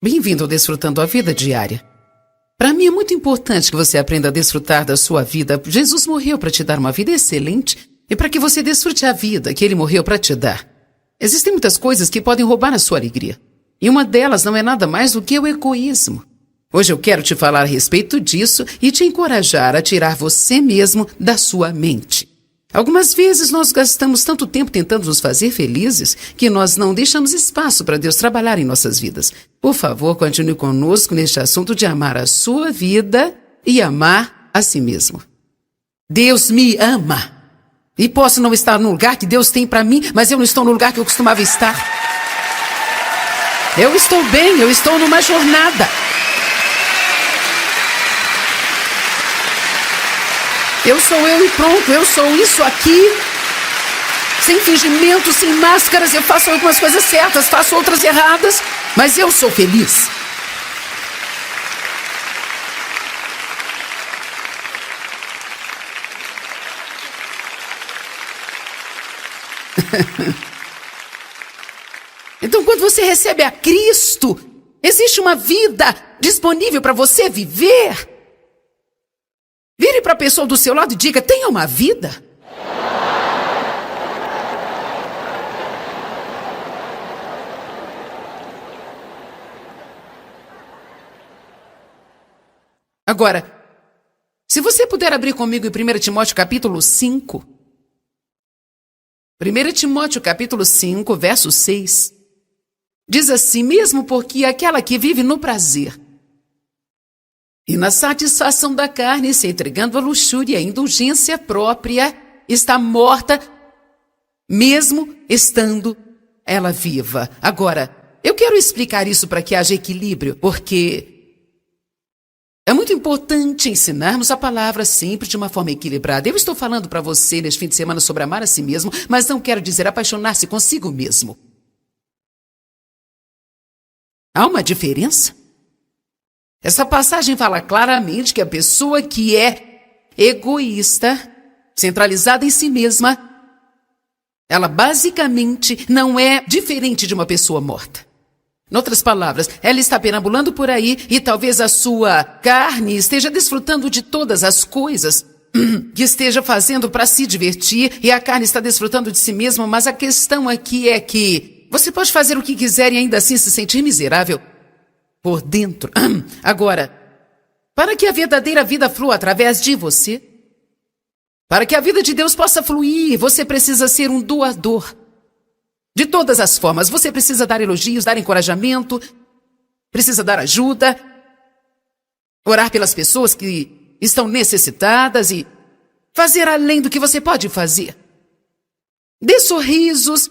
Bem-vindo ao Desfrutando a Vida Diária. Para mim é muito importante que você aprenda a desfrutar da sua vida. Jesus morreu para te dar uma vida excelente e para que você desfrute a vida que Ele morreu para te dar. Existem muitas coisas que podem roubar a sua alegria. E uma delas não é nada mais do que o egoísmo. Hoje eu quero te falar a respeito disso e te encorajar a tirar você mesmo da sua mente. Algumas vezes nós gastamos tanto tempo tentando nos fazer felizes que nós não deixamos espaço para Deus trabalhar em nossas vidas. Por favor, continue conosco neste assunto de amar a sua vida e amar a si mesmo. Deus me ama. E posso não estar no lugar que Deus tem para mim, mas eu não estou no lugar que eu costumava estar. Eu estou bem, eu estou numa jornada. Eu sou eu e pronto, eu sou isso aqui. Sem fingimento, sem máscaras, eu faço algumas coisas certas, faço outras erradas, mas eu sou feliz. Então, quando você recebe a Cristo, existe uma vida disponível para você viver. Vire para a pessoa do seu lado e diga: tenha uma vida. Agora, se você puder abrir comigo em 1 Timóteo capítulo 5. 1 Timóteo capítulo 5, verso 6. Diz assim: mesmo porque aquela que vive no prazer e na satisfação da carne, se entregando à luxúria e à indulgência própria, está morta, mesmo estando ela viva. Agora, eu quero explicar isso para que haja equilíbrio, porque é muito importante ensinarmos a palavra sempre de uma forma equilibrada. Eu estou falando para você neste fim de semana sobre amar a si mesmo, mas não quero dizer apaixonar-se consigo mesmo. Há uma diferença? Essa passagem fala claramente que a pessoa que é egoísta, centralizada em si mesma, ela basicamente não é diferente de uma pessoa morta. Em outras palavras, ela está perambulando por aí e talvez a sua carne esteja desfrutando de todas as coisas que esteja fazendo para se divertir, e a carne está desfrutando de si mesma, mas a questão aqui é que você pode fazer o que quiser e ainda assim se sentir miserável por dentro. Agora, para que a verdadeira vida flua através de você, para que a vida de Deus possa fluir, você precisa ser um doador. De todas as formas, você precisa dar elogios, dar encorajamento, precisa dar ajuda, orar pelas pessoas que estão necessitadas e fazer além do que você pode fazer. Dê sorrisos.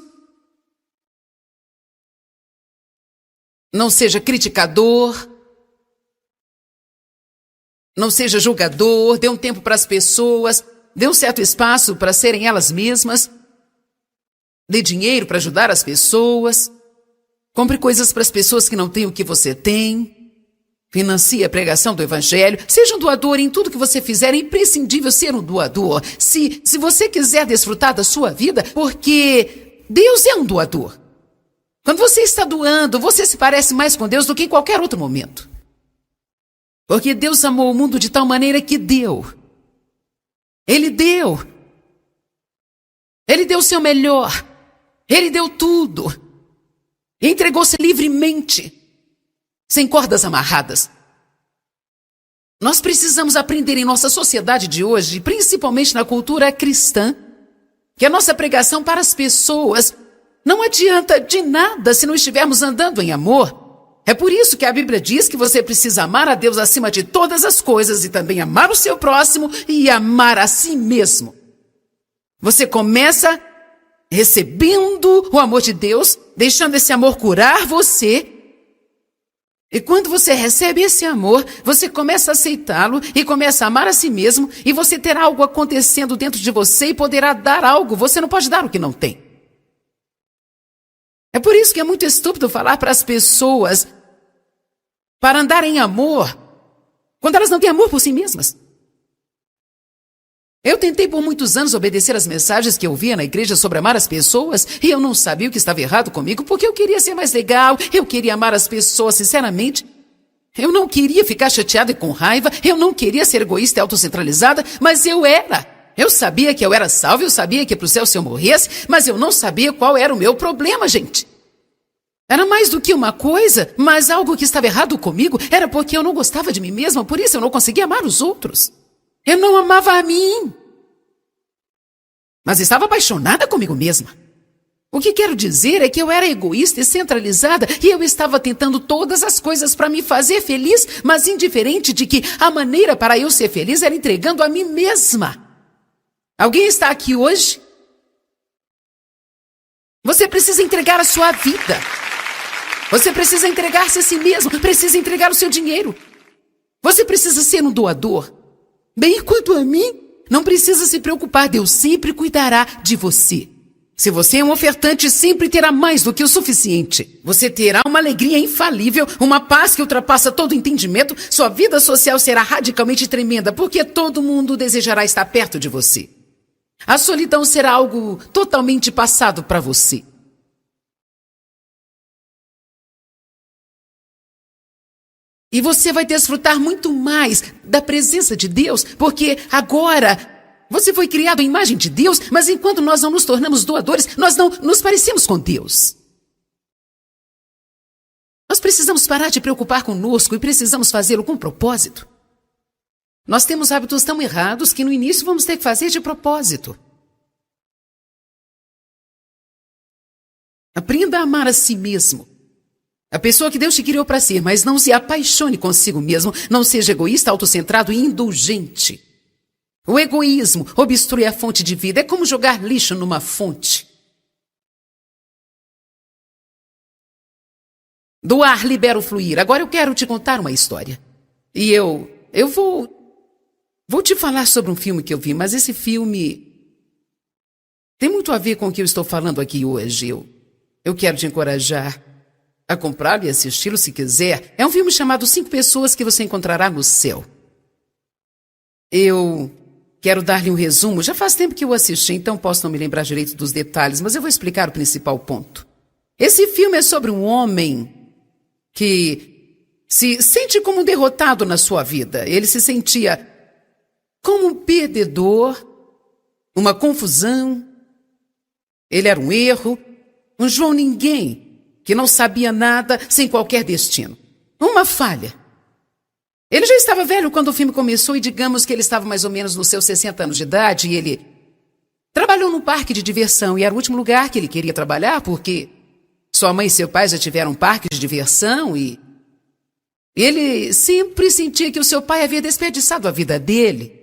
Não seja criticador, não seja julgador, dê um tempo para as pessoas, dê um certo espaço para serem elas mesmas, dê dinheiro para ajudar as pessoas, compre coisas para as pessoas que não têm o que você tem, financie a pregação do Evangelho, seja um doador em tudo que você fizer. É imprescindível ser um doador, se você quiser desfrutar da sua vida, porque Deus é um doador. Quando você está doando, você se parece mais com Deus do que em qualquer outro momento. Porque Deus amou o mundo de tal maneira que deu. Ele deu. Ele deu o seu melhor. Ele deu tudo. Entregou-se livremente, sem cordas amarradas. Nós precisamos aprender em nossa sociedade de hoje, principalmente na cultura cristã, que a nossa pregação para as pessoas não adianta de nada se não estivermos andando em amor. É por isso que a Bíblia diz que você precisa amar a Deus acima de todas as coisas e também amar o seu próximo e amar a si mesmo. Você começa recebendo o amor de Deus, deixando esse amor curar você. E quando você recebe esse amor, você começa a aceitá-lo e começa a amar a si mesmo, e você terá algo acontecendo dentro de você e poderá dar algo. Você não pode dar o que não tem. É por isso que é muito estúpido falar para as pessoas para andar em amor, quando elas não têm amor por si mesmas. Eu tentei por muitos anos obedecer às mensagens que eu via na igreja sobre amar as pessoas e eu não sabia o que estava errado comigo porque eu queria ser mais legal, eu queria amar as pessoas sinceramente. Eu não queria ficar chateada e com raiva, eu não queria ser egoísta e autocentralizada, mas eu era. Eu sabia que eu era salvo, eu sabia que ia pro céu se eu morresse, mas eu não sabia qual era o meu problema, gente. Era mais do que uma coisa, mas algo que estava errado comigo era porque eu não gostava de mim mesma, por isso eu não conseguia amar os outros. Eu não amava a mim. Mas estava apaixonada comigo mesma. O que quero dizer é que eu era egoísta e centralizada e eu estava tentando todas as coisas para me fazer feliz, mas indiferente de que a maneira para eu ser feliz era entregando a mim mesma. Alguém está aqui hoje? Você precisa entregar a sua vida. Você precisa entregar-se a si mesmo, precisa entregar o seu dinheiro. Você precisa ser um doador. Bem, quanto a mim, não precisa se preocupar, Deus sempre cuidará de você. Se você é um ofertante, sempre terá mais do que o suficiente. Você terá uma alegria infalível, uma paz que ultrapassa todo entendimento. Sua vida social será radicalmente tremenda, porque todo mundo desejará estar perto de você. A solidão será algo totalmente passado para você. E você vai desfrutar muito mais da presença de Deus, porque agora você foi criado à imagem de Deus, mas enquanto nós não nos tornamos doadores, nós não nos parecemos com Deus. Nós precisamos parar de preocupar conosco e precisamos fazê-lo com propósito. Nós temos hábitos tão errados que no início vamos ter que fazer de propósito. Aprenda a amar a si mesmo. A pessoa que Deus te criou para ser, mas não se apaixone consigo mesmo, não seja egoísta, autocentrado e indulgente. O egoísmo obstrui a fonte de vida, é como jogar lixo numa fonte. Doar libera o fluir. Agora eu quero te contar uma história. E eu vou te falar sobre um filme que eu vi, mas esse filme tem muito a ver com o que eu estou falando aqui hoje. Eu quero te encorajar a comprá-lo e assisti-lo se quiser. É um filme chamado 5 Pessoas que você encontrará no céu. Eu quero dar-lhe um resumo. Já faz tempo que eu assisti, então posso não me lembrar direito dos detalhes, mas eu vou explicar o principal ponto. Esse filme é sobre um homem que se sente como um derrotado na sua vida. Ele se sentia como um perdedor, uma confusão. Ele era um erro, um João Ninguém, que não sabia nada, sem qualquer destino. Uma falha. Ele já estava velho quando o filme começou e digamos que ele estava mais ou menos nos seus 60 anos de idade e ele trabalhou num parque de diversão e era o último lugar que ele queria trabalhar porque sua mãe e seu pai já tiveram um parque de diversão e ele sempre sentia que o seu pai havia desperdiçado a vida dele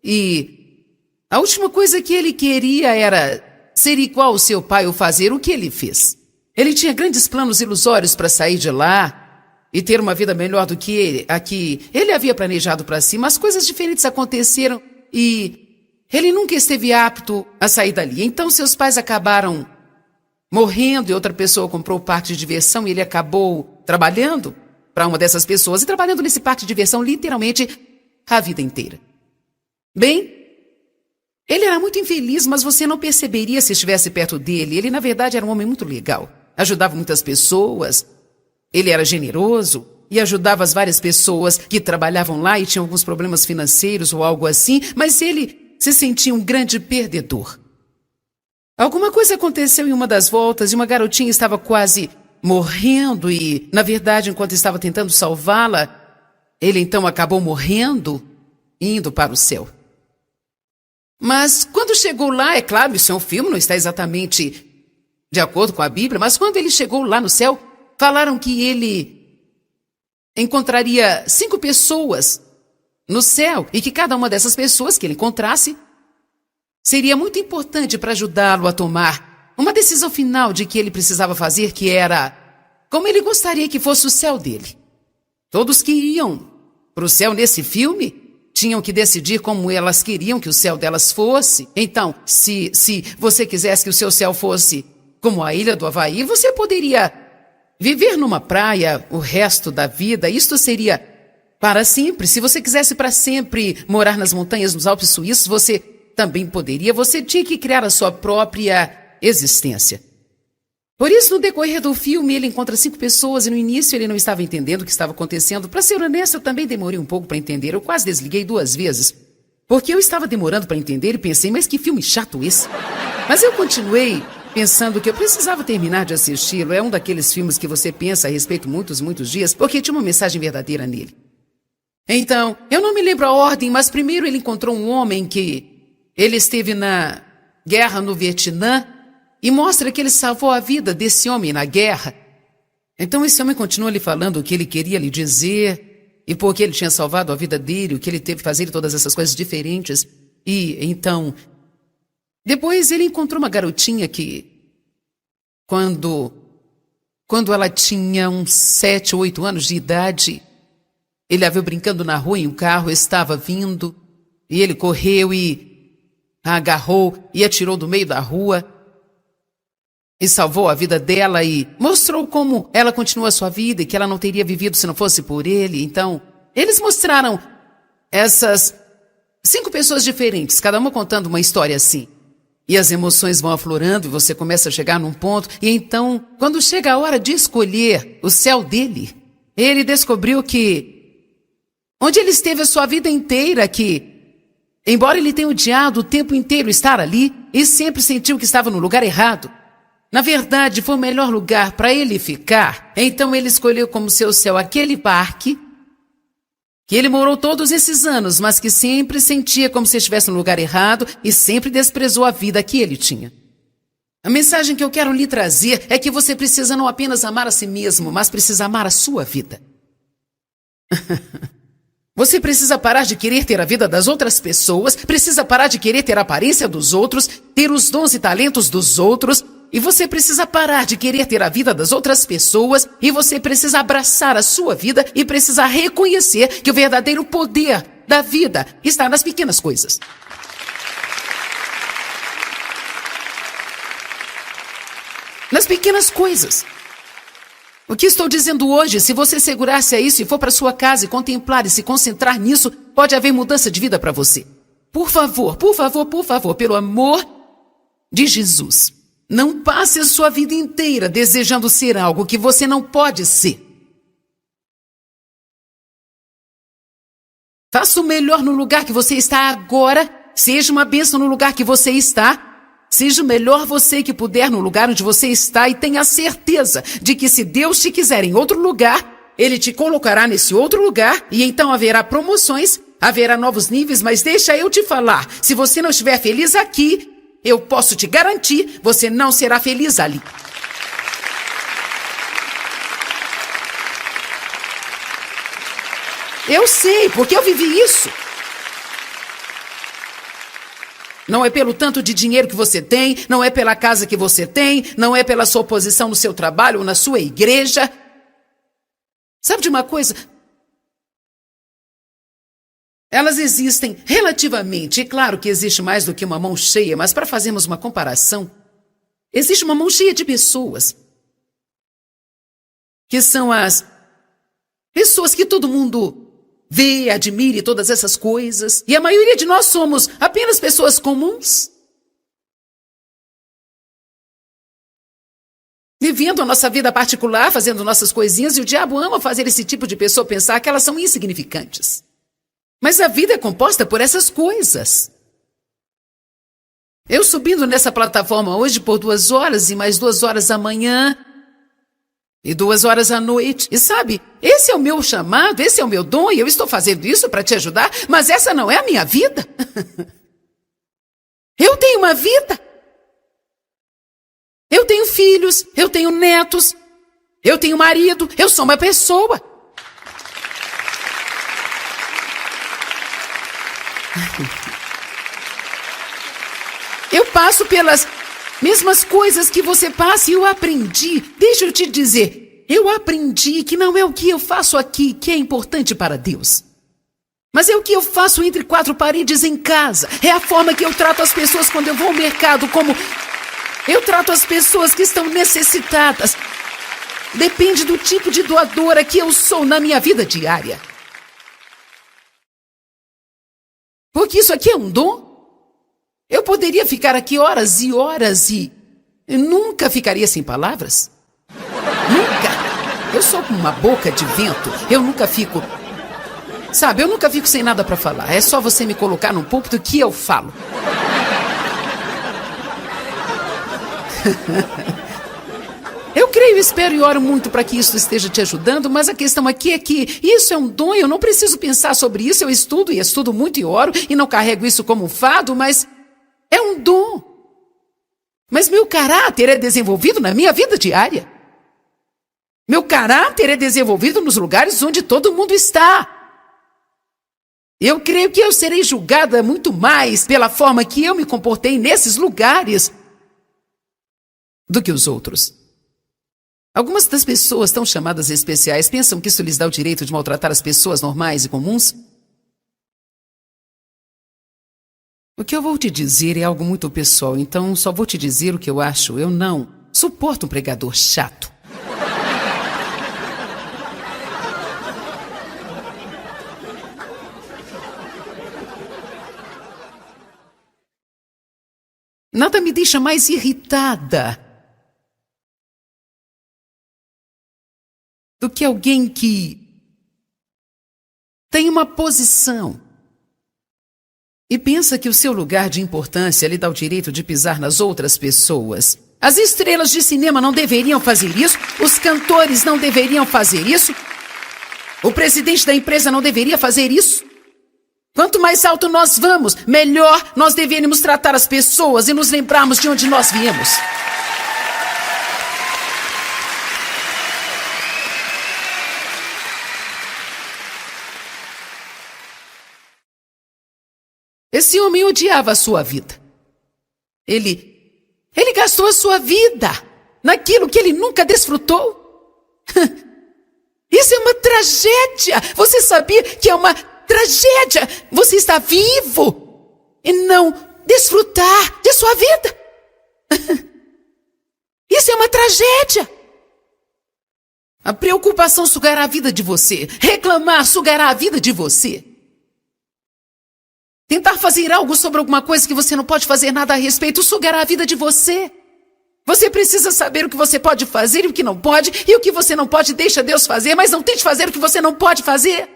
e a última coisa que ele queria era ser igual ao seu pai ou fazer o que ele fez. Ele tinha grandes planos ilusórios para sair de lá e ter uma vida melhor do que a que ele havia planejado para si, mas coisas diferentes aconteceram e ele nunca esteve apto a sair dali. Então seus pais acabaram morrendo e outra pessoa comprou o parque de diversão e ele acabou trabalhando para uma dessas pessoas e trabalhando nesse parque de diversão literalmente a vida inteira. Bem, ele era muito infeliz, mas você não perceberia se estivesse perto dele. Ele, na verdade, era um homem muito legal. Ajudava muitas pessoas, ele era generoso e ajudava as várias pessoas que trabalhavam lá e tinham alguns problemas financeiros ou algo assim, mas ele se sentia um grande perdedor. Alguma coisa aconteceu em uma das voltas e uma garotinha estava quase morrendo e, na verdade, enquanto estava tentando salvá-la, ele então acabou morrendo e indo para o céu. Mas quando chegou lá, é claro, isso é um filme, não está exatamente de acordo com a Bíblia, mas quando ele chegou lá no céu, falaram que ele encontraria 5 pessoas no céu e que cada uma dessas pessoas que ele encontrasse seria muito importante para ajudá-lo a tomar uma decisão final de que ele precisava fazer, que era como ele gostaria que fosse o céu dele. Todos que iam para o céu nesse filme tinham que decidir como elas queriam que o céu delas fosse. Então, se você quisesse que o seu céu fosse como a ilha do Havaí, você poderia viver numa praia o resto da vida. Isto seria para sempre. Se você quisesse para sempre morar nas montanhas, nos Alpes suíços, você também poderia, você tinha que criar a sua própria existência. Por isso, no decorrer do filme, ele encontra 5 pessoas e no início ele não estava entendendo o que estava acontecendo. Para ser honesto, eu também demorei um pouco para entender. Eu quase desliguei 2 vezes, porque eu estava demorando para entender e pensei, mas que filme chato esse. Mas eu continuei pensando que eu precisava terminar de assisti-lo. É um daqueles filmes que você pensa a respeito muitos dias, porque tinha uma mensagem verdadeira nele. Então, eu não me lembro a ordem, mas primeiro ele encontrou um homem que ele esteve na guerra no Vietnã e mostra que ele salvou a vida desse homem na guerra. Então esse homem continua lhe falando o que ele queria lhe dizer e por que ele tinha salvado a vida dele, o que ele teve que fazer e todas essas coisas diferentes. E então, depois ele encontrou uma garotinha que, quando ela tinha uns 7 ou 8 anos de idade, ele a viu brincando na rua e um carro estava vindo e ele correu e a agarrou e atirou do meio da rua e salvou a vida dela e mostrou como ela continua a sua vida e que ela não teria vivido se não fosse por ele. Então, eles mostraram essas 5 pessoas diferentes, cada uma contando uma história assim. E as emoções vão aflorando e você começa a chegar num ponto. E então, quando chega a hora de escolher o céu dele, ele descobriu que, onde ele esteve a sua vida inteira, que, embora ele tenha odiado o tempo inteiro estar ali, e sempre sentiu que estava no lugar errado, na verdade, foi o melhor lugar para ele ficar. Então ele escolheu como seu céu aquele parque, que ele morou todos esses anos, mas que sempre sentia como se estivesse no lugar errado e sempre desprezou a vida que ele tinha. A mensagem que eu quero lhe trazer é que você precisa não apenas amar a si mesmo, mas precisa amar a sua vida. Você precisa parar de querer ter a vida das outras pessoas, precisa parar de querer ter a aparência dos outros, ter os dons e talentos dos outros. E você precisa parar de querer ter a vida das outras pessoas e você precisa abraçar a sua vida e precisa reconhecer que o verdadeiro poder da vida está nas pequenas coisas. Nas pequenas coisas. O que estou dizendo hoje, se você segurar-se a isso e for para sua casa e contemplar e se concentrar nisso, pode haver mudança de vida para você. Por favor, pelo amor de Jesus. Não passe a sua vida inteira desejando ser algo que você não pode ser. Faça o melhor no lugar que você está agora. Seja uma bênção no lugar que você está. Seja o melhor você que puder no lugar onde você está e tenha certeza de que se Deus te quiser em outro lugar, Ele te colocará nesse outro lugar e então haverá promoções, haverá novos níveis, mas deixa eu te falar, se você não estiver feliz aqui, eu posso te garantir, você não será feliz ali. Eu sei, porque eu vivi isso. Não é pelo tanto de dinheiro que você tem, não é pela casa que você tem, não é pela sua posição no seu trabalho ou na sua igreja. Sabe de uma coisa? Elas existem relativamente, e claro que existe mais do que uma mão cheia, mas para fazermos uma comparação, existe uma mão cheia de pessoas, que são as pessoas que todo mundo vê, admira e todas essas coisas, e a maioria de nós somos apenas pessoas comuns, vivendo a nossa vida particular, fazendo nossas coisinhas, e o diabo ama fazer esse tipo de pessoa pensar que elas são insignificantes. Mas a vida é composta por essas coisas. Eu subindo nessa plataforma hoje por 2 horas e mais 2 horas amanhã e 2 horas à noite. E sabe, esse é o meu chamado, esse é o meu dom e eu estou fazendo isso para te ajudar, mas essa não é a minha vida. Eu tenho uma vida. Eu tenho filhos, eu tenho netos, eu tenho marido, eu sou uma pessoa. Eu passo pelas mesmas coisas que você passa e eu aprendi. Deixa eu te dizer, eu aprendi que não é o que eu faço aqui que é importante para Deus. Mas é o que eu faço entre 4 paredes em casa. É a forma que eu trato as pessoas quando eu vou ao mercado, como eu trato as pessoas que estão necessitadas. Depende do tipo de doadora que eu sou na minha vida diária. Porque isso aqui é um dom. Eu poderia ficar aqui horas e horas e nunca ficaria sem palavras. Nunca. Eu sou como uma boca de vento. Eu nunca fico... Sabe, eu nunca fico sem nada para falar. É só você me colocar num púlpito que eu falo. Eu creio, espero e oro muito para que isso esteja te ajudando, mas a questão aqui é que isso é um dom, eu não preciso pensar sobre isso, eu estudo e estudo muito e oro e não carrego isso como um fardo, mas é um dom. Mas meu caráter é desenvolvido na minha vida diária. Meu caráter é desenvolvido nos lugares onde todo mundo está. Eu creio que eu serei julgada muito mais pela forma que eu me comportei nesses lugares do que os outros. Algumas das pessoas tão chamadas especiais pensam que isso lhes dá o direito de maltratar as pessoas normais e comuns. O que eu vou te dizer é algo muito pessoal, então só vou te dizer o que eu acho. Eu não suporto um pregador chato. Nada me deixa mais irritada do que alguém que tem uma posição e pensa que o seu lugar de importância lhe dá o direito de pisar nas outras pessoas. As estrelas de cinema não deveriam fazer isso, os cantores não deveriam fazer isso, o presidente da empresa não deveria fazer isso. Quanto mais alto nós vamos, melhor nós deveríamos tratar as pessoas e nos lembrarmos de onde nós viemos. Esse homem odiava a sua vida. Ele gastou a sua vida naquilo que ele nunca desfrutou. Isso é uma tragédia. Você sabia que é uma tragédia você está vivo e não desfrutar de sua vida? Isso é uma tragédia. A preocupação sugará a vida de você. Reclamar sugará a vida de você. Tentar fazer algo sobre alguma coisa que você não pode fazer nada a respeito sugará a vida de você. Você precisa saber o que você pode fazer e o que não pode, e o que você não pode deixa Deus fazer, mas não tente fazer o que você não pode fazer.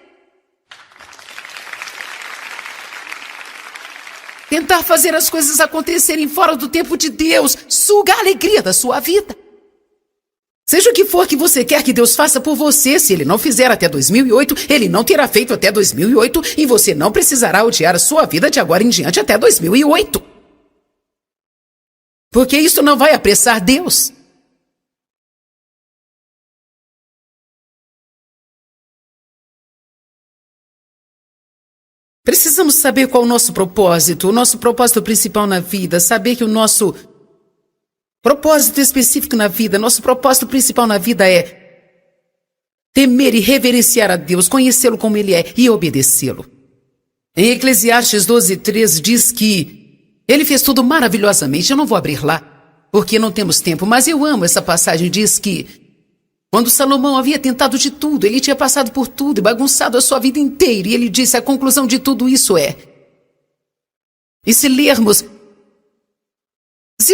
Tentar fazer as coisas acontecerem fora do tempo de Deus suga a alegria da sua vida. Seja o que for que você quer que Deus faça por você, se Ele não fizer até 2008, Ele não terá feito até 2008 e você não precisará odiar a sua vida de agora em diante até 2008. Porque isso não vai apressar Deus. Precisamos saber qual o nosso propósito principal na vida, saber que o nosso propósito específico na vida, nosso propósito principal na vida é temer e reverenciar a Deus, conhecê-lo como Ele é e obedecê-lo. Em Eclesiastes 12:13 diz que Ele fez tudo maravilhosamente. Eu não vou abrir lá, porque não temos tempo, mas eu amo essa passagem. Diz que quando Salomão havia tentado de tudo, ele tinha passado por tudo e bagunçado a sua vida inteira, e ele disse, a conclusão de tudo isso é... E se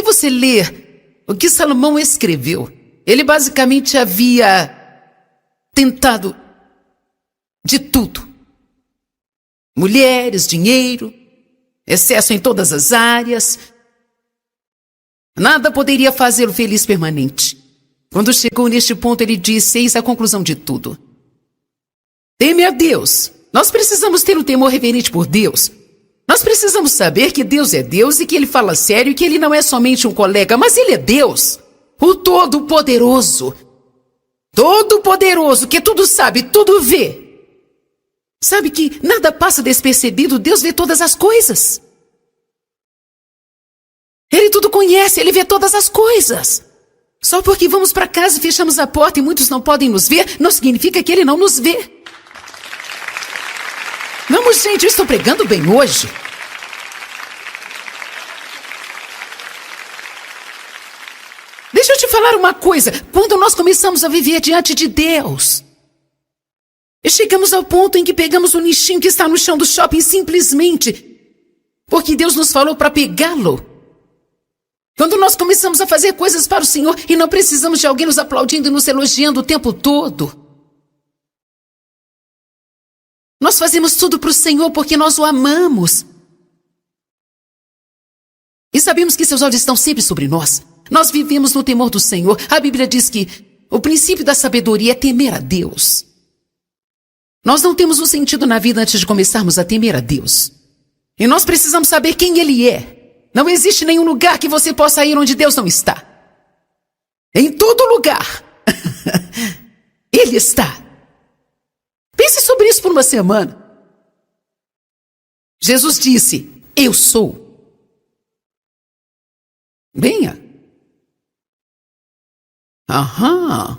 você ler o que Salomão escreveu, ele basicamente havia tentado de tudo. Mulheres, dinheiro, excesso em todas as áreas. Nada poderia fazê-lo feliz permanente. Quando chegou neste ponto, ele disse, eis a conclusão de tudo. Teme a Deus. Nós precisamos ter um temor reverente por Deus. Nós precisamos saber que Deus é Deus e que Ele fala sério e que Ele não é somente um colega, mas Ele é Deus, o Todo-Poderoso. Todo-Poderoso, que tudo sabe, tudo vê. Sabe que nada passa despercebido, Deus vê todas as coisas. Ele tudo conhece, Ele vê todas as coisas. Só porque vamos para casa e fechamos a porta e muitos não podem nos ver, não significa que Ele não nos vê. Vamos, gente, eu estou pregando bem hoje. Deixa eu te falar uma coisa. Quando nós começamos a viver diante de Deus, e chegamos ao ponto em que pegamos o lixinho que está no chão do shopping simplesmente Porque Deus nos falou para pegá-lo. Quando nós começamos a fazer coisas para o Senhor e não precisamos de alguém nos aplaudindo e nos elogiando o tempo todo. Nós fazemos tudo para o Senhor porque nós o amamos. E sabemos que seus olhos estão sempre sobre nós. Nós vivemos no temor do Senhor. A Bíblia diz que o princípio da sabedoria é temer a Deus. Nós não temos um sentido na vida antes de começarmos a temer a Deus. E nós precisamos saber quem Ele é. Não existe nenhum lugar que você possa ir onde Deus não está. Em todo lugar. Ele está. Pense sobre isso por uma semana. Jesus disse, eu sou. Venha. Aham.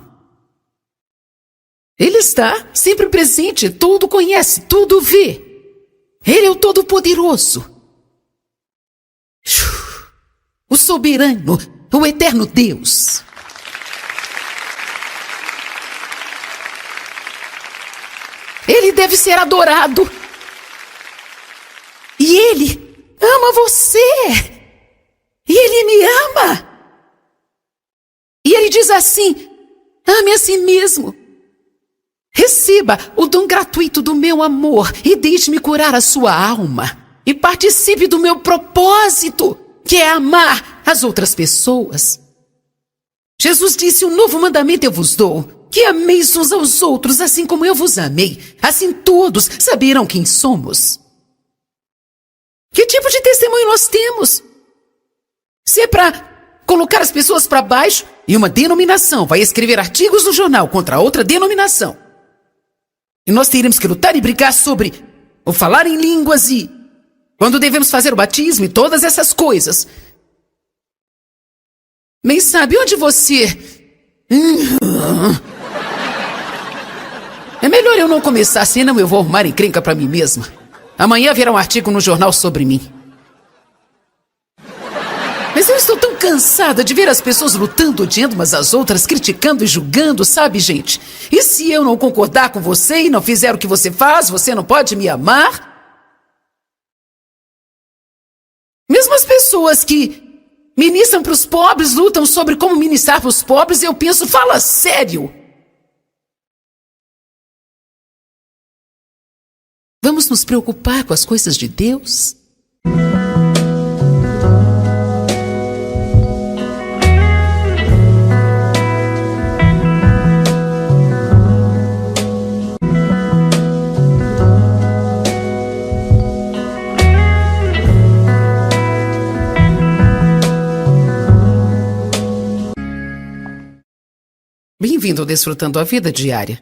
Ele está sempre presente, tudo conhece, tudo vê. Ele é o Todo-Poderoso. O soberano, o eterno Deus. Ele deve ser adorado. E Ele ama você. E Ele me ama. E Ele diz assim, ame a si mesmo. Receba o dom gratuito do meu amor e deixe-me curar a sua alma. E participe do meu propósito, que é amar as outras pessoas. Jesus disse, um novo mandamento eu vos dou, que ameis uns aos outros, assim como eu vos amei. Assim todos saberão quem somos. Que tipo de testemunho nós temos? Se é para colocar as pessoas para baixo, e uma denominação vai escrever artigos no jornal contra outra denominação. E nós teremos que lutar e brigar sobre o falar em línguas e quando devemos fazer o batismo e todas essas coisas. Mas sabe onde você... É melhor eu não começar, senão eu vou arrumar encrenca para mim mesma. Amanhã virá um artigo no jornal sobre mim. Mas eu estou tão cansada de ver as pessoas lutando, odiando umas às outras, criticando e julgando, sabe, gente? E se eu não concordar com você e não fizer o que você faz, você não pode me amar? Mesmo as pessoas que ministram para os pobres, lutam sobre como ministrar para os pobres, eu penso, fala sério. Vamos nos preocupar com as coisas de Deus? Bem-vindo ao Desfrutando a Vida Diária.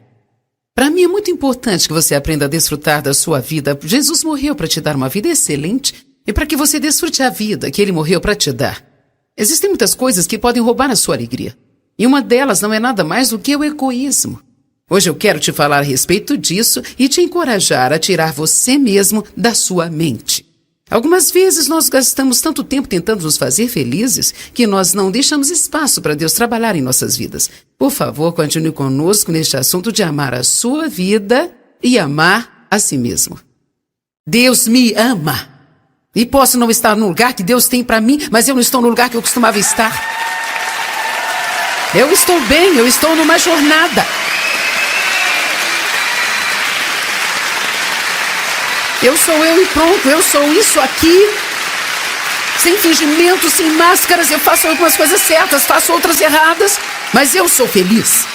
Para mim é muito importante que você aprenda a desfrutar da sua vida. Jesus morreu para te dar uma vida excelente e para que você desfrute a vida que Ele morreu para te dar. Existem muitas coisas que podem roubar a sua alegria. E uma delas não é nada mais do que o egoísmo. Hoje eu quero te falar a respeito disso e te encorajar a tirar você mesmo da sua mente. Algumas vezes nós gastamos tanto tempo tentando nos fazer felizes que nós não deixamos espaço para Deus trabalhar em nossas vidas. Por favor, continue conosco neste assunto de amar a sua vida e amar a si mesmo. Deus me ama. E posso não estar no lugar que Deus tem para mim, mas eu não estou no lugar que eu costumava estar. Eu estou bem, eu estou numa jornada. Eu sou eu e pronto, eu sou isso aqui. Sem fingimento, sem máscaras, eu faço algumas coisas certas, faço outras erradas, mas eu sou feliz.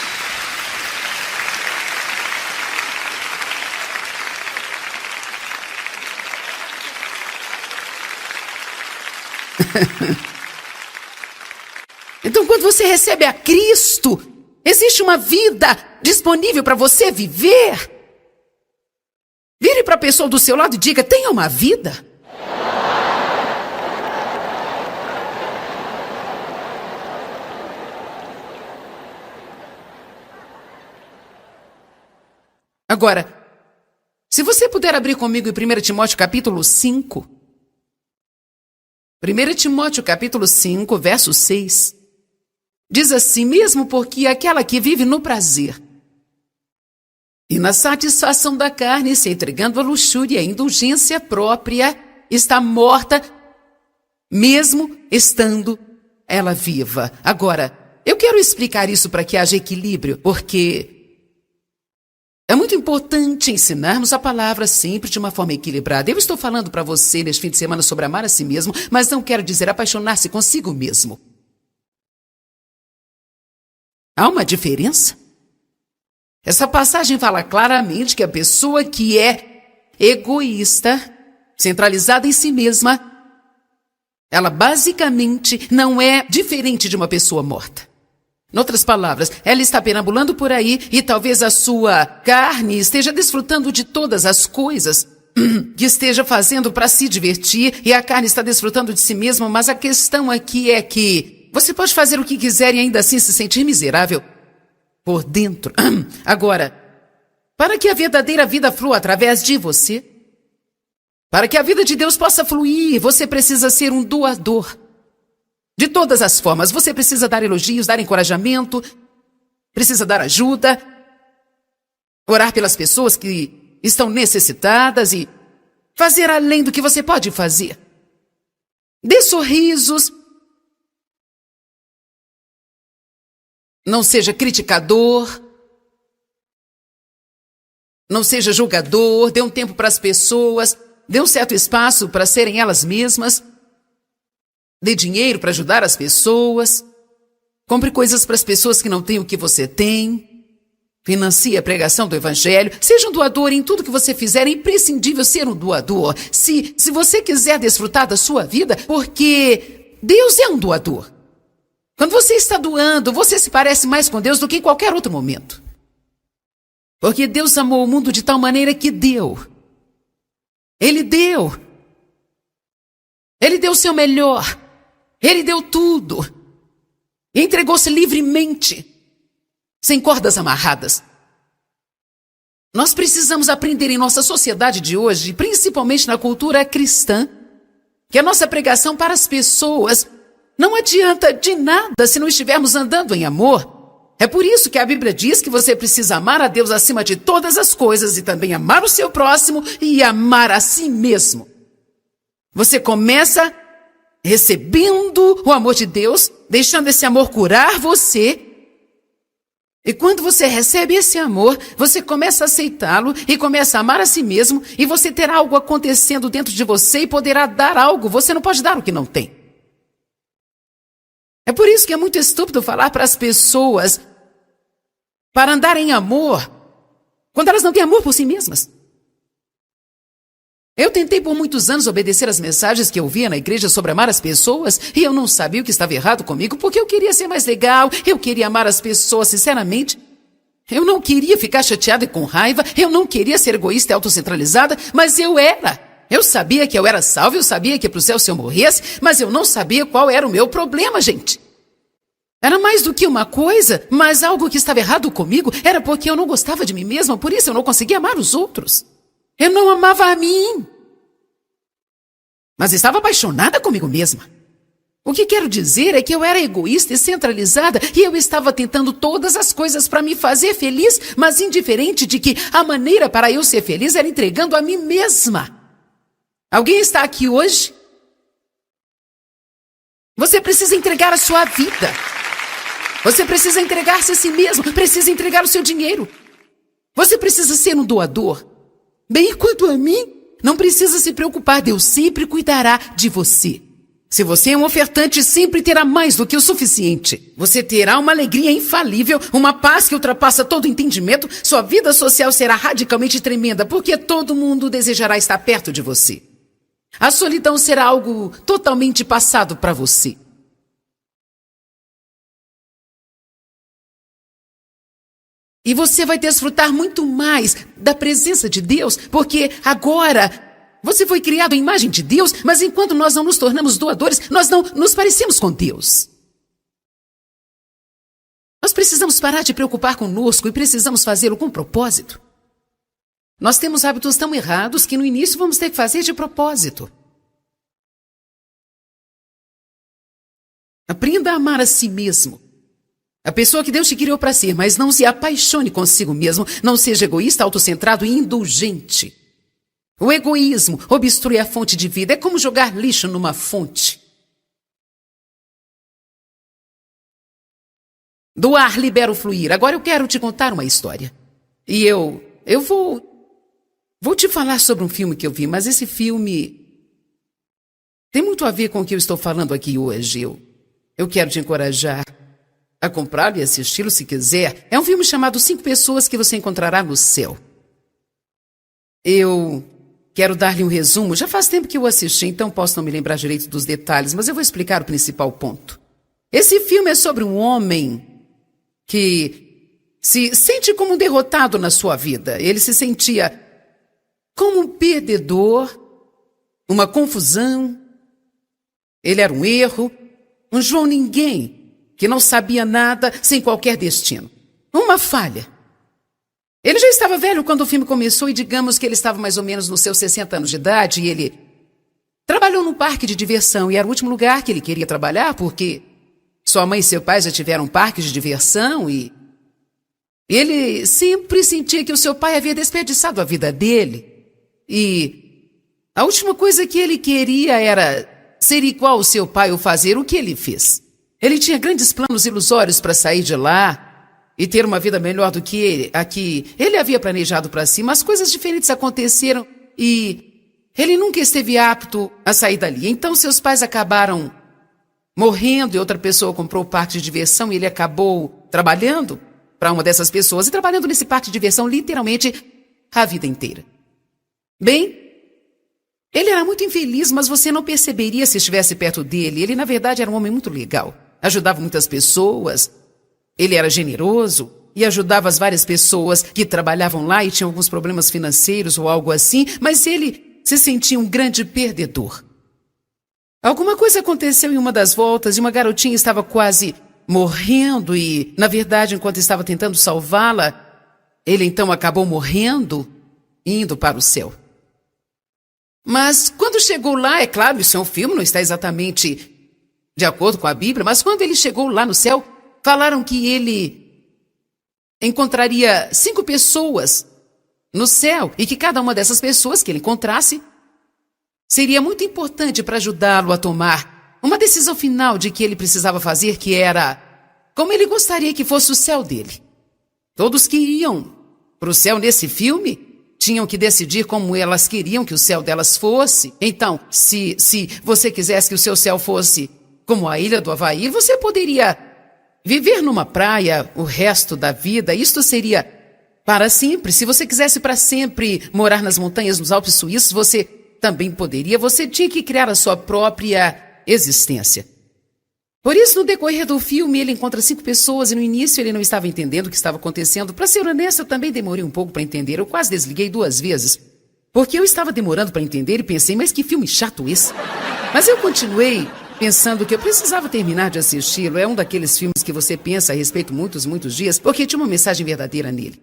Então, quando você recebe a Cristo, existe uma vida disponível para você viver. Vire para a pessoa do seu lado e diga, tenha uma vida. Agora, se você puder abrir comigo em 1 Timóteo capítulo 5. 1 Timóteo capítulo 5, verso 6. Diz assim, mesmo porque aquela que vive no prazer e na satisfação da carne, se entregando à luxúria e à indulgência própria, está morta, mesmo estando ela viva. Agora, eu quero explicar isso para que haja equilíbrio, porque é muito importante ensinarmos a palavra sempre de uma forma equilibrada. Eu estou falando para você neste fim de semana sobre amar a si mesmo, mas não quero dizer apaixonar-se consigo mesmo. Há uma diferença? Essa passagem fala claramente que a pessoa que é egoísta, centralizada em si mesma, ela basicamente não é diferente de uma pessoa morta. Em outras palavras, ela está perambulando por aí e talvez a sua carne esteja desfrutando de todas as coisas que esteja fazendo para se divertir e a carne está desfrutando de si mesma, mas a questão aqui é que você pode fazer o que quiser e ainda assim se sentir miserável por dentro. Agora, para que a verdadeira vida flua através de você, para que a vida de Deus possa fluir, você precisa ser um doador. De todas as formas, você precisa dar elogios, dar encorajamento, precisa dar ajuda, orar pelas pessoas que estão necessitadas e fazer além do que você pode fazer. Dê sorrisos. Não seja criticador. Não seja julgador. Dê um tempo para as pessoas. Dê um certo espaço para serem elas mesmas. Dê dinheiro para ajudar as pessoas. Compre coisas para as pessoas que não têm o que você tem. Financie a pregação do Evangelho. Seja um doador em tudo que você fizer. É imprescindível ser um doador. Se você quiser desfrutar da sua vida, porque Deus é um doador. Quando você está doando, você se parece mais com Deus do que em qualquer outro momento. Porque Deus amou o mundo de tal maneira que deu. Ele deu. Ele deu o seu melhor. Ele deu tudo. Entregou-se livremente, sem cordas amarradas. Nós precisamos aprender em nossa sociedade de hoje, principalmente na cultura cristã, que a nossa pregação para as pessoas não adianta de nada se não estivermos andando em amor. É por isso que a Bíblia diz que você precisa amar a Deus acima de todas as coisas e também amar o seu próximo e amar a si mesmo. Você começa recebendo o amor de Deus, deixando esse amor curar você. E quando você recebe esse amor, você começa a aceitá-lo e começa a amar a si mesmo e você terá algo acontecendo dentro de você e poderá dar algo. Você não pode dar o que não tem. É por isso que é muito estúpido falar para as pessoas para andar em amor quando elas não têm amor por si mesmas. Eu tentei por muitos anos obedecer às mensagens que eu via na igreja sobre amar as pessoas e eu não sabia o que estava errado comigo porque eu queria ser mais legal, eu queria amar as pessoas sinceramente. Eu não queria ficar chateada e com raiva, eu não queria ser egoísta e autocentralizada, mas eu era. Eu sabia que eu era salvo, eu sabia que ia para o céu se eu morresse, mas eu não sabia qual era o meu problema, gente. Era mais do que uma coisa, mas algo que estava errado comigo era porque eu não gostava de mim mesma, por isso eu não conseguia amar os outros. Eu não amava a mim, mas estava apaixonada comigo mesma. O que quero dizer é que eu era egoísta e centralizada e eu estava tentando todas as coisas para me fazer feliz, mas indiferente de que a maneira para eu ser feliz era entregando a mim mesma. Alguém está aqui hoje? Você precisa entregar a sua vida. Você precisa entregar-se a si mesmo, precisa entregar o seu dinheiro. Você precisa ser um doador. Bem, quanto a mim, não precisa se preocupar, Deus sempre cuidará de você. Se você é um ofertante, sempre terá mais do que o suficiente. Você terá uma alegria infalível, uma paz que ultrapassa todo entendimento. Sua vida social será radicalmente tremenda, porque todo mundo desejará estar perto de você. A solidão será algo totalmente passado para você. E você vai desfrutar muito mais da presença de Deus, porque agora você foi criado à imagem de Deus, mas enquanto nós não nos tornamos doadores, nós não nos parecemos com Deus. Nós precisamos parar de preocupar conosco e precisamos fazê-lo com propósito. Nós temos hábitos tão errados que no início vamos ter que fazer de propósito. Aprenda a amar a si mesmo. A pessoa que Deus te criou para ser, mas não se apaixone consigo mesmo. Não seja egoísta, autocentrado e indulgente. O egoísmo obstrui a fonte de vida. É como jogar lixo numa fonte. Do ar libera o fluir. Agora eu quero te contar uma história. E eu vou te falar sobre um filme que eu vi, mas esse filme tem muito a ver com o que eu estou falando aqui hoje. Eu quero te encorajar a comprá-lo e assisti-lo se quiser. É um filme chamado 5 Pessoas que Você Encontrará no Céu. Eu quero dar-lhe um resumo. Já faz tempo que eu assisti, então posso não me lembrar direito dos detalhes, mas eu vou explicar o principal ponto. Esse filme é sobre um homem que se sente como um derrotado na sua vida. Ele se sentia como um perdedor, uma confusão. Ele era um erro, um João Ninguém, que não sabia nada, sem qualquer destino. Uma falha. Ele já estava velho quando o filme começou e digamos que ele estava mais ou menos nos seus 60 anos de idade e ele trabalhou num parque de diversão e era o último lugar que ele queria trabalhar porque sua mãe e seu pai já tiveram um parque de diversão e ele sempre sentia que o seu pai havia desperdiçado a vida dele. E a última coisa que ele queria era ser igual ao seu pai ou fazer o que ele fez. Ele tinha grandes planos ilusórios para sair de lá e ter uma vida melhor do que a que ele havia planejado para si, mas coisas diferentes aconteceram e ele nunca esteve apto a sair dali. Então seus pais acabaram morrendo e outra pessoa comprou o parque de diversão e ele acabou trabalhando para uma dessas pessoas e trabalhando nesse parque de diversão literalmente a vida inteira. Bem, ele era muito infeliz, mas você não perceberia se estivesse perto dele. Ele, na verdade, era um homem muito legal. Ajudava muitas pessoas. Ele era generoso e ajudava as várias pessoas que trabalhavam lá e tinham alguns problemas financeiros ou algo assim, mas ele se sentia um grande perdedor. Alguma coisa aconteceu em uma das voltas e uma garotinha estava quase morrendo e, na verdade, enquanto estava tentando salvá-la, ele então acabou morrendo e indo para o céu. Mas quando chegou lá, é claro, isso é um filme, não está exatamente de acordo com a Bíblia, mas quando ele chegou lá no céu, falaram que ele encontraria 5 pessoas no céu e que cada uma dessas pessoas que ele encontrasse seria muito importante para ajudá-lo a tomar uma decisão final de que ele precisava fazer, que era como ele gostaria que fosse o céu dele. Todos que iam para o céu nesse filme tinham que decidir como elas queriam que o céu delas fosse. Então, se você quisesse que o seu céu fosse como a ilha do Havaí, você poderia viver numa praia o resto da vida. Isto seria para sempre. Se você quisesse para sempre morar nas montanhas, nos Alpes suíços, você também poderia. Você tinha que criar a sua própria existência. Por isso, no decorrer do filme, ele encontra 5 pessoas e no início ele não estava entendendo o que estava acontecendo. Para ser honesto, eu também demorei um pouco para entender. Eu quase desliguei 2 vezes, porque eu estava demorando para entender e pensei, mas que filme chato esse. Mas eu continuei pensando que eu precisava terminar de assisti-lo. É um daqueles filmes que você pensa a respeito muitos dias, porque tinha uma mensagem verdadeira nele.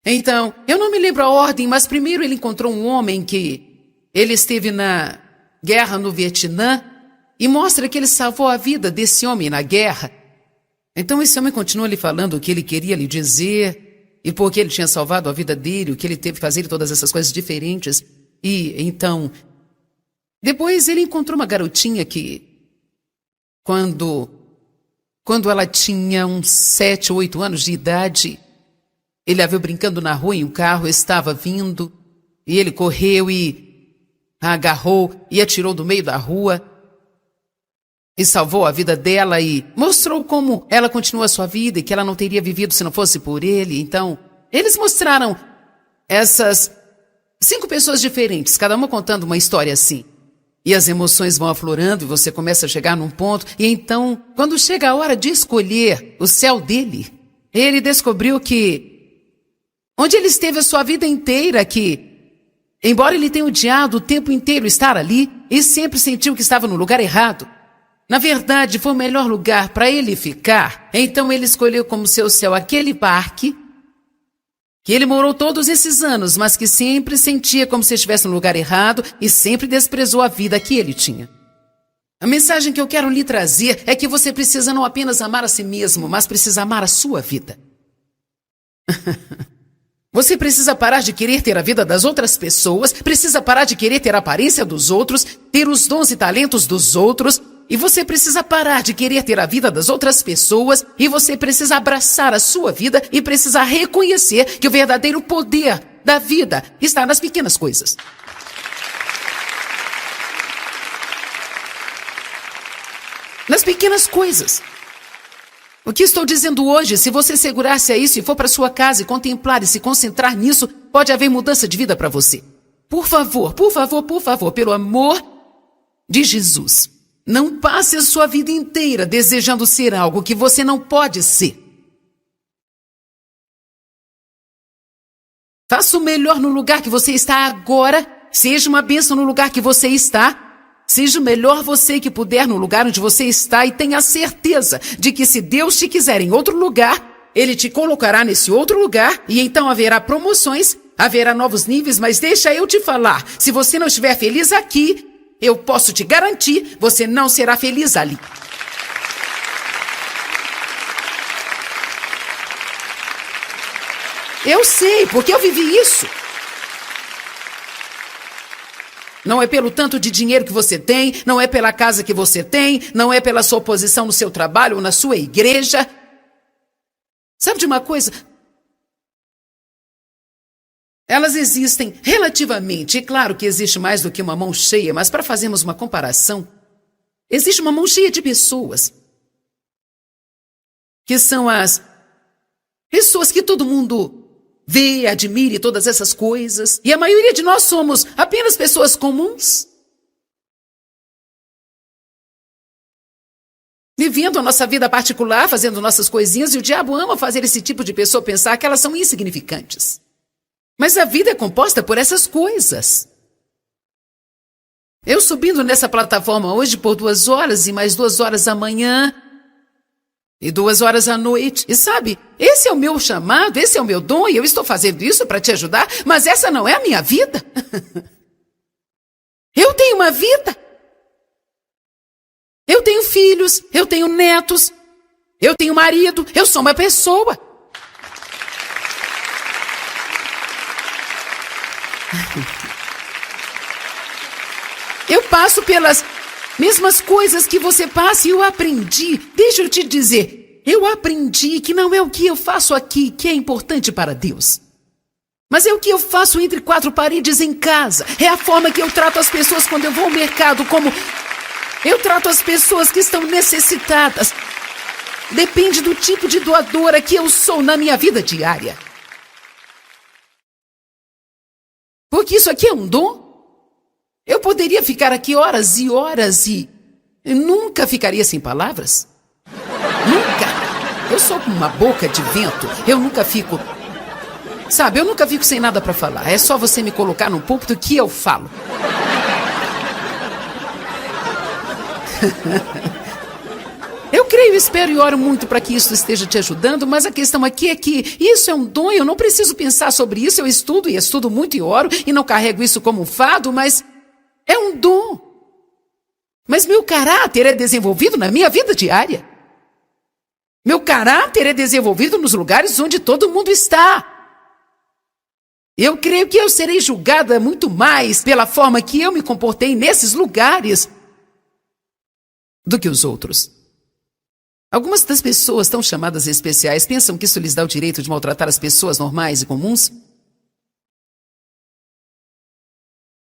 Então, eu não me lembro a ordem, mas primeiro ele encontrou um homem que ele esteve na guerra no Vietnã e mostra que ele salvou a vida desse homem na guerra. Então esse homem continua lhe falando o que ele queria lhe dizer e por que ele tinha salvado a vida dele, o que ele teve que fazer e todas essas coisas diferentes. E então, depois ele encontrou uma garotinha que, quando ela tinha uns 7 ou 8 anos de idade, ele a viu brincando na rua e um carro estava vindo e ele correu e a agarrou e atirou do meio da rua e salvou a vida dela e mostrou como ela continua a sua vida e que ela não teria vivido se não fosse por ele. Então, eles mostraram essas 5 pessoas diferentes, cada uma contando uma história assim. E as emoções vão aflorando e você começa a chegar num ponto. E então, quando chega a hora de escolher o céu dele, ele descobriu que onde ele esteve a sua vida inteira, que embora ele tenha odiado o tempo inteiro estar ali e sempre sentiu que estava no lugar errado, na verdade, foi o melhor lugar para ele ficar. Então ele escolheu como seu céu aquele parque que ele morou todos esses anos, mas que sempre sentia como se estivesse no lugar errado e sempre desprezou a vida que ele tinha. A mensagem que eu quero lhe trazer é que você precisa não apenas amar a si mesmo, mas precisa amar a sua vida. Você precisa parar de querer ter a vida das outras pessoas, precisa parar de querer ter a aparência dos outros, ter os dons e talentos dos outros, e você precisa parar de querer ter a vida das outras pessoas, e você precisa abraçar a sua vida e precisa reconhecer que o verdadeiro poder da vida está nas pequenas coisas. Nas pequenas coisas. O que estou dizendo hoje, se você segurar-se a isso e for para sua casa e contemplar e se concentrar nisso, pode haver mudança de vida para você. Por favor, por favor, por favor, pelo amor de Jesus, não passe a sua vida inteira desejando ser algo que você não pode ser. Faça o melhor no lugar que você está agora, seja uma bênção no lugar que você está. Seja o melhor você que puder no lugar onde você está e tenha certeza de que se Deus te quiser em outro lugar, Ele te colocará nesse outro lugar e então haverá promoções, haverá novos níveis, mas deixa eu te falar, se você não estiver feliz aqui, eu posso te garantir, você não será feliz ali. Eu sei, porque eu vivi isso. Não é pelo tanto de dinheiro que você tem, não é pela casa que você tem, não é pela sua posição no seu trabalho ou na sua igreja. Sabe de uma coisa? Elas existem relativamente, e claro que existe mais do que uma mão cheia, mas para fazermos uma comparação, existe uma mão cheia de pessoas, que são as pessoas que todo mundo vê, admire todas essas coisas. E a maioria de nós somos apenas pessoas comuns. Vivendo a nossa vida particular, fazendo nossas coisinhas, e o diabo ama fazer esse tipo de pessoa pensar que elas são insignificantes. Mas a vida é composta por essas coisas. Eu subindo nessa plataforma hoje por 2 horas e mais 2 horas amanhã, e 2 horas à noite. E sabe, esse é o meu chamado, esse é o meu dom, e eu estou fazendo isso para te ajudar, mas essa não é a minha vida. Eu tenho uma vida. Eu tenho filhos, eu tenho netos, eu tenho marido, eu sou uma pessoa. Eu passo pelas mesmas coisas que você passa e eu aprendi, deixa eu te dizer, eu aprendi que não é o que eu faço aqui que é importante para Deus. Mas é o que eu faço entre 4 paredes em casa. É a forma que eu trato as pessoas quando eu vou ao mercado, como eu trato as pessoas que estão necessitadas. Depende do tipo de doadora que eu sou na minha vida diária. Porque isso aqui é um dom. Eu poderia ficar aqui horas e horas e nunca ficaria sem palavras. Nunca. Eu sou como uma boca de vento. Eu nunca fico... Sabe, eu nunca fico sem nada para falar. É só você me colocar num púlpito que eu falo. Eu creio, espero e oro muito para que isso esteja te ajudando, mas a questão aqui é que isso é um dom, eu não preciso pensar sobre isso, eu estudo e estudo muito e oro e não carrego isso como um fardo, mas é um dom. Mas meu caráter é desenvolvido na minha vida diária. Meu caráter é desenvolvido nos lugares onde todo mundo está. Eu creio que eu serei julgada muito mais pela forma que eu me comportei nesses lugares do que os outros. Algumas das pessoas tão chamadas especiais pensam que isso lhes dá o direito de maltratar as pessoas normais e comuns.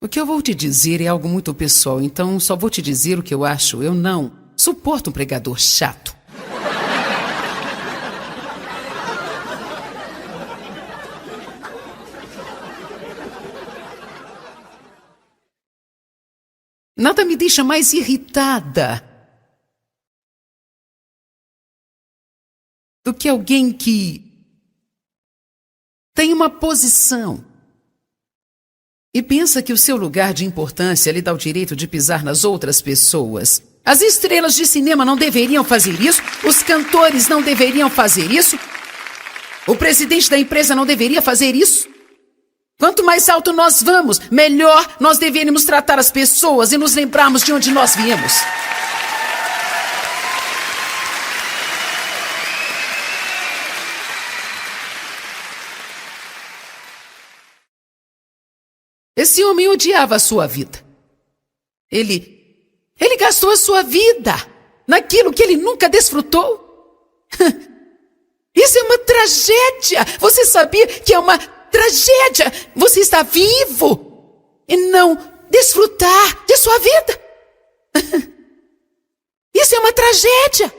O que eu vou te dizer é algo muito pessoal, então só vou te dizer o que eu acho. Eu não suporto um pregador chato. Nada me deixa mais irritada do que alguém que tem uma posição e pensa que o seu lugar de importância lhe dá o direito de pisar nas outras pessoas. As estrelas de cinema não deveriam fazer isso, os cantores não deveriam fazer isso, o presidente da empresa não deveria fazer isso. Quanto mais alto nós vamos, melhor nós deveríamos tratar as pessoas e nos lembrarmos de onde nós viemos. Esse homem odiava a sua vida. Ele gastou a sua vida naquilo que ele nunca desfrutou. Isso é uma tragédia. Você sabia que é uma tragédia você estar vivo e não desfrutar de sua vida? Isso é uma tragédia.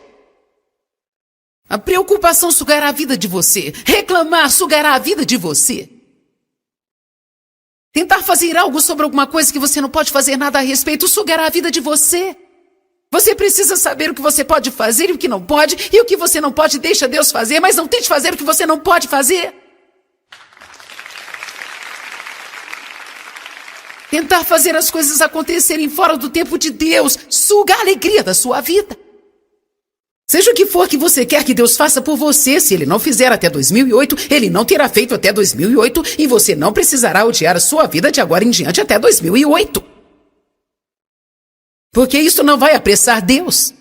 A preocupação sugará a vida de você. Reclamar sugará a vida de você. Tentar fazer algo sobre alguma coisa que você não pode fazer nada a respeito sugará a vida de você. Você precisa saber o que você pode fazer e o que não pode, e o que você não pode deixa Deus fazer, mas não tente fazer o que você não pode fazer. Tentar fazer as coisas acontecerem fora do tempo de Deus suga a alegria da sua vida. Seja o que for que você quer que Deus faça por você, se Ele não fizer até 2008, Ele não terá feito até 2008 e você não precisará odiar a sua vida de agora em diante até 2008. Porque isso não vai apressar Deus.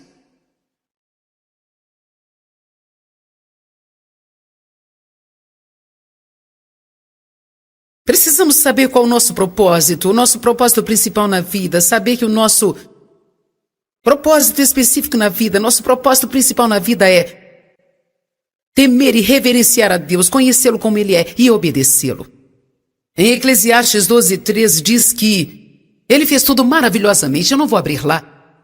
Precisamos saber qual o nosso propósito principal na vida, saber que o nosso propósito específico na vida, nosso propósito principal na vida é temer e reverenciar a Deus, conhecê-lo como Ele é e obedecê-lo. Em Eclesiastes 12:13 diz que Ele fez tudo maravilhosamente. Eu não vou abrir lá,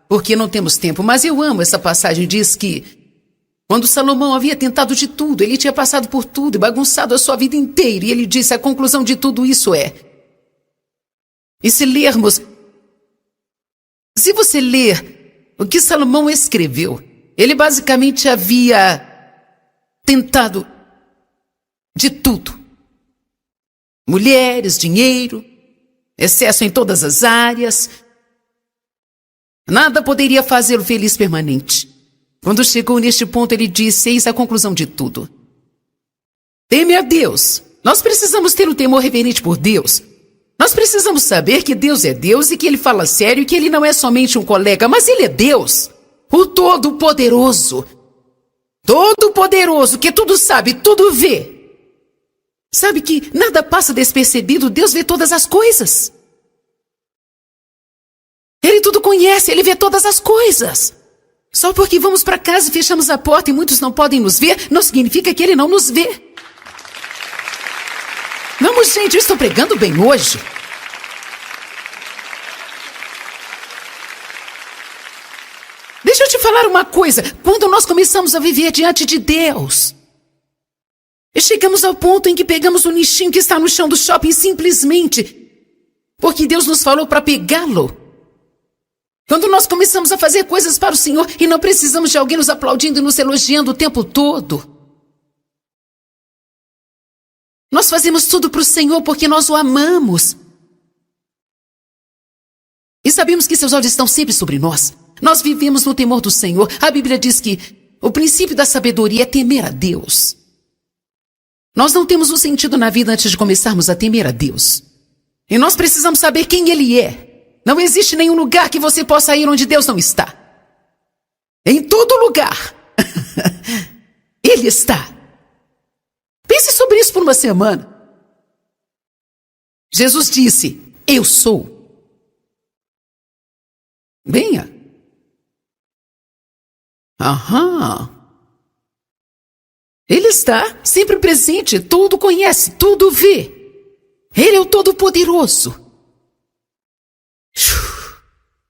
porque não temos tempo, mas eu amo essa passagem. Diz que quando Salomão havia tentado de tudo, ele tinha passado por tudo e bagunçado a sua vida inteira, e ele disse, a conclusão de tudo isso é... E se você ler o que Salomão escreveu, ele basicamente havia tentado de tudo. Mulheres, dinheiro, excesso em todas as áreas. Nada poderia fazê-lo feliz permanente. Quando chegou neste ponto, ele disse, eis a conclusão de tudo. Teme a Deus. Nós precisamos ter um temor reverente por Deus. Nós precisamos saber que Deus é Deus e que Ele fala sério e que Ele não é somente um colega, mas Ele é Deus, o Todo-Poderoso. Todo-Poderoso, que tudo sabe, tudo vê. Sabe que nada passa despercebido, Deus vê todas as coisas. Ele tudo conhece, Ele vê todas as coisas. Só porque vamos para casa e fechamos a porta e muitos não podem nos ver, não significa que Ele não nos vê. Vamos, gente, eu estou pregando bem hoje. Deixa eu te falar uma coisa. Quando nós começamos a viver diante de Deus, e chegamos ao ponto em que pegamos o nichinho que está no chão do shopping simplesmente porque Deus nos falou para pegá-lo. Quando nós começamos a fazer coisas para o Senhor e não precisamos de alguém nos aplaudindo e nos elogiando o tempo todo. Nós fazemos tudo para o Senhor porque nós o amamos. E sabemos que seus olhos estão sempre sobre nós. Nós vivemos no temor do Senhor. A Bíblia diz que o princípio da sabedoria é temer a Deus. Nós não temos um sentido na vida antes de começarmos a temer a Deus. E nós precisamos saber quem Ele é. Não existe nenhum lugar que você possa ir onde Deus não está. Em todo lugar. Ele está. Pense sobre isso por uma semana. Jesus disse, eu sou. Venha. Aham. Ele está sempre presente, tudo conhece, tudo vê. Ele é o Todo-Poderoso.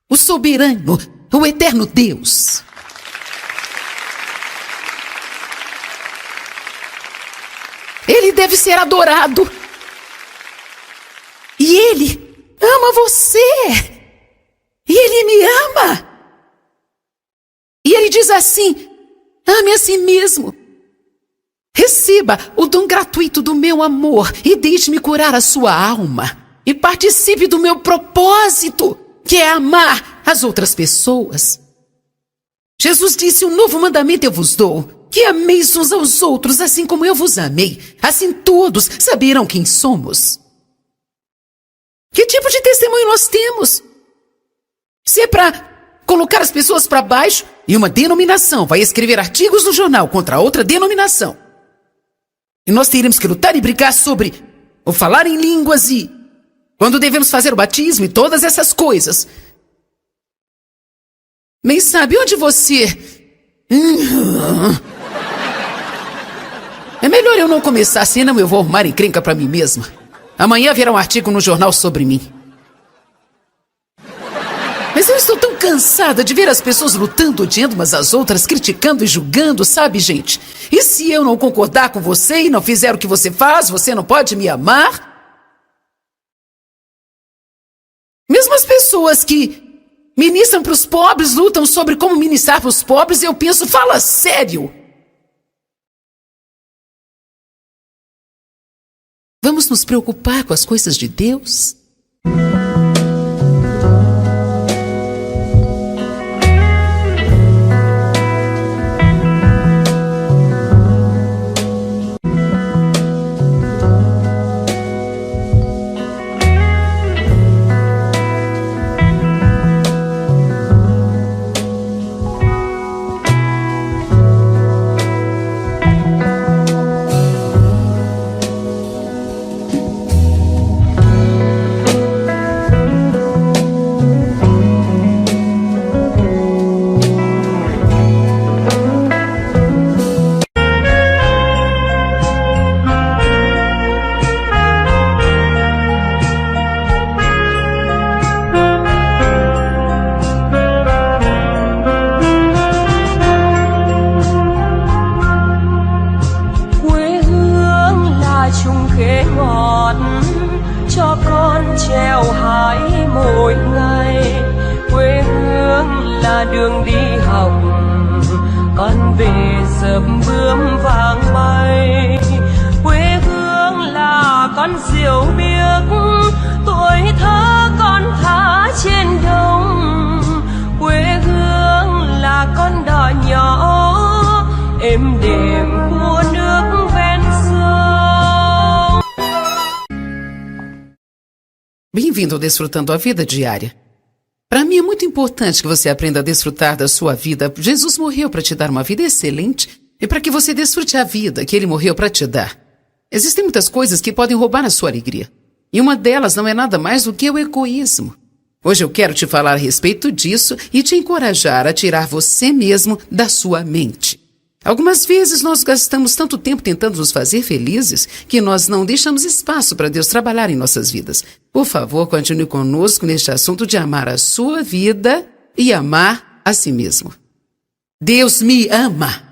O soberano, o eterno Deus. Ele deve ser adorado. E Ele ama você. E Ele me ama. E Ele diz assim, ame a si mesmo. Receba o dom gratuito do meu amor e deixe-me curar a sua alma. E participe do meu propósito, que é amar as outras pessoas. Jesus disse, um novo mandamento eu vos dou, que ameis uns aos outros, assim como eu vos amei. Assim todos saberão quem somos. Que tipo de testemunho nós temos? Se é para colocar as pessoas para baixo, e uma denominação vai escrever artigos no jornal contra outra denominação, e nós teremos que lutar e brigar sobre o falar em línguas e Quando devemos fazer o batismo e todas essas coisas. Nem sabe onde você... É melhor eu não começar, senão eu vou arrumar encrenca pra mim mesma. Amanhã virá um artigo no jornal sobre mim. Mas eu estou tão cansada de ver as pessoas lutando, odiando umas às outras, criticando e julgando, sabe, gente? E se eu não concordar com você e não fizer o que você faz, você não pode me amar? Mesmo as pessoas que ministram para os pobres, lutam sobre como ministrar para os pobres, e eu penso, fala sério! Vamos nos preocupar com as coisas de Deus? Cho con treo hái mỗi ngày, quê hương là đường đi học, con về sớm bướm vàng bay. Quê hương là con diều biếc, tuổi thơ con thả trên đồng. Quê hương là con đò nhỏ êm đềm của nước ven sông. Bem-vindo ao Desfrutando a Vida Diária. Para mim é muito importante que você aprenda a desfrutar da sua vida. Jesus morreu para te dar uma vida excelente e para que você desfrute a vida que Ele morreu para te dar. Existem muitas coisas que podem roubar a sua alegria. E uma delas não é nada mais do que o egoísmo. Hoje eu quero te falar a respeito disso e te encorajar a tirar você mesmo da sua mente. Algumas vezes nós gastamos tanto tempo tentando nos fazer felizes que nós não deixamos espaço para Deus trabalhar em nossas vidas. Por favor, continue conosco neste assunto de amar a sua vida e amar a si mesmo. Deus me ama.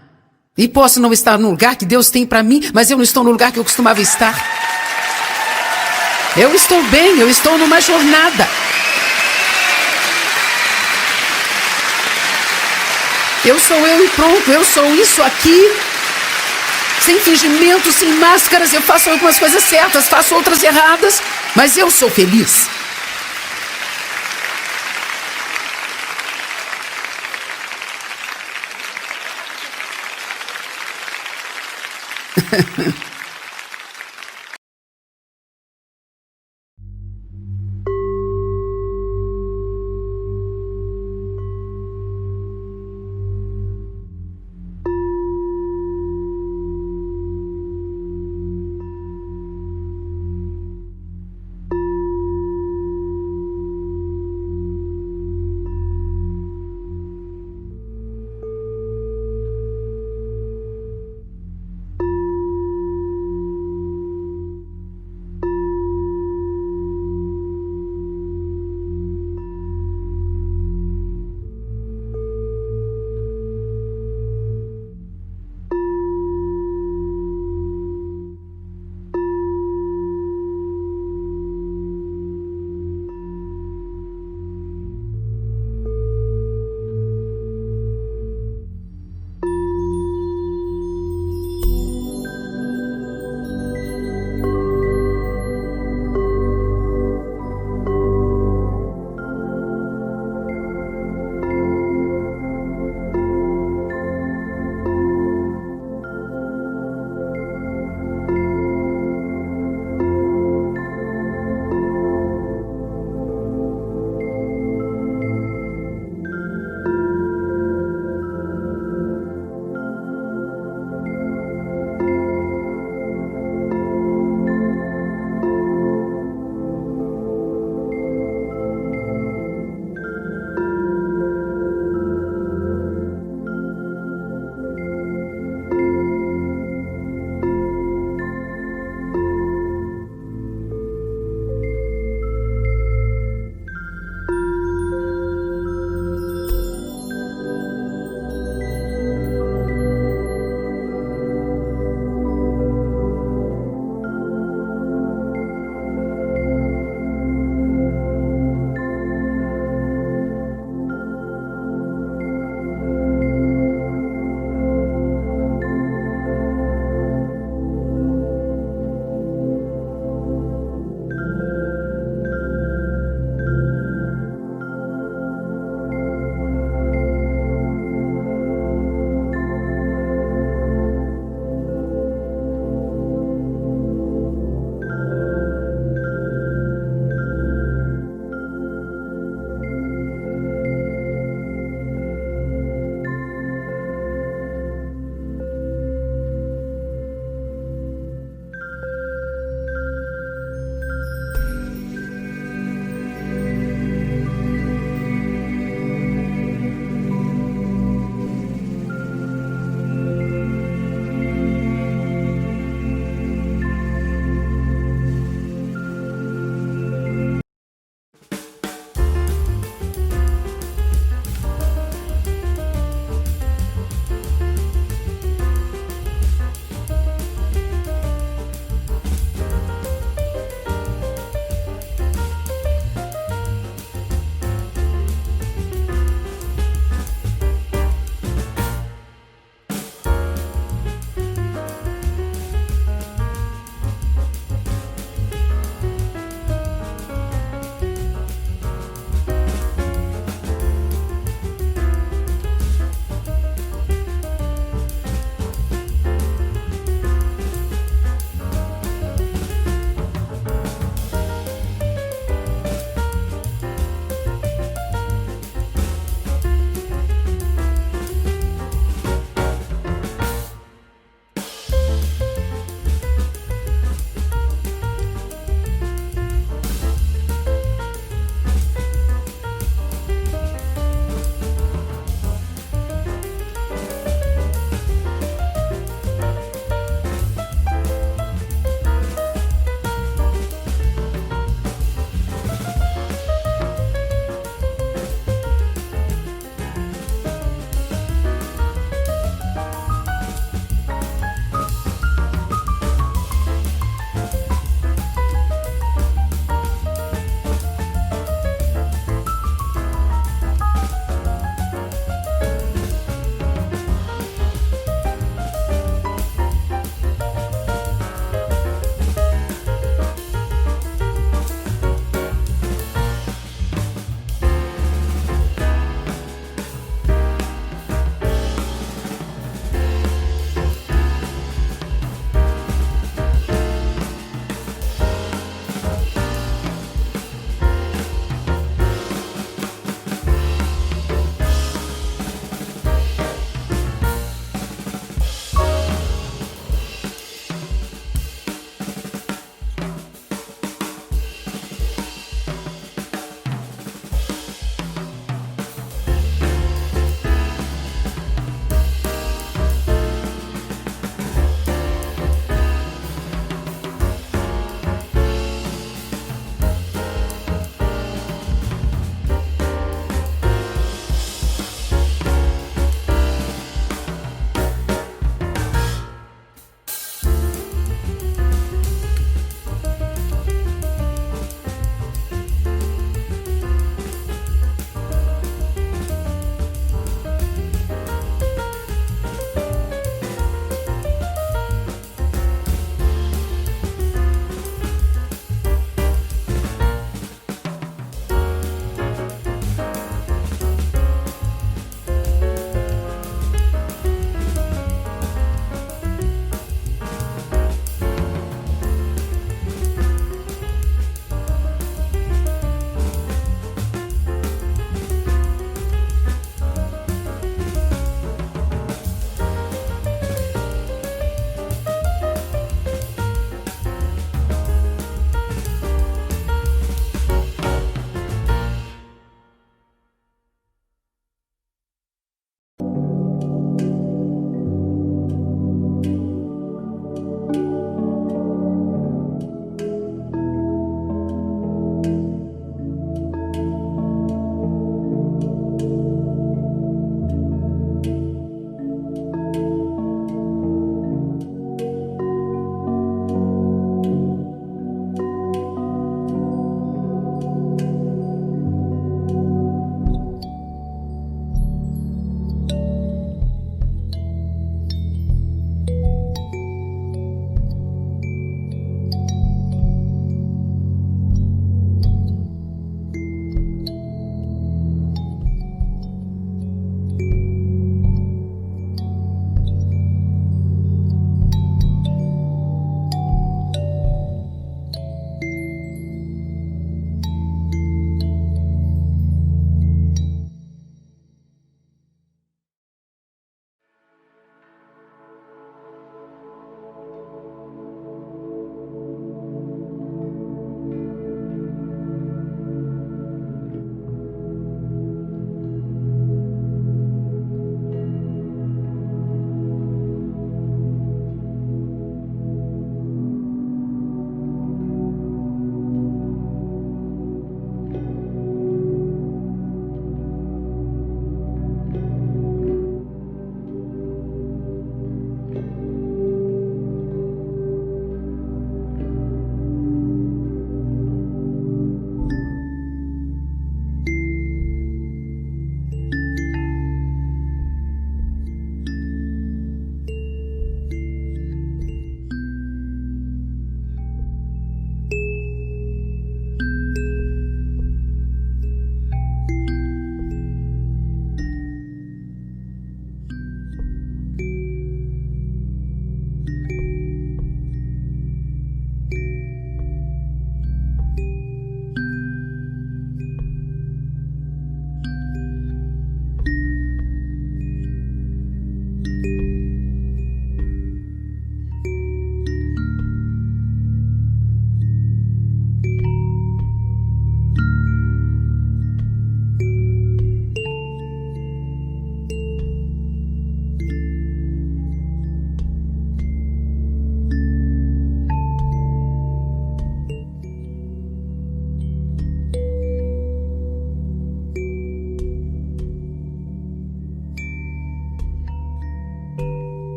E posso não estar no lugar que Deus tem para mim, mas eu não estou no lugar que eu costumava estar. Eu estou bem, eu estou numa jornada. Eu sou eu e pronto, eu sou isso aqui. Sem fingimento, sem máscaras, eu faço algumas coisas certas, faço outras erradas, mas eu sou feliz.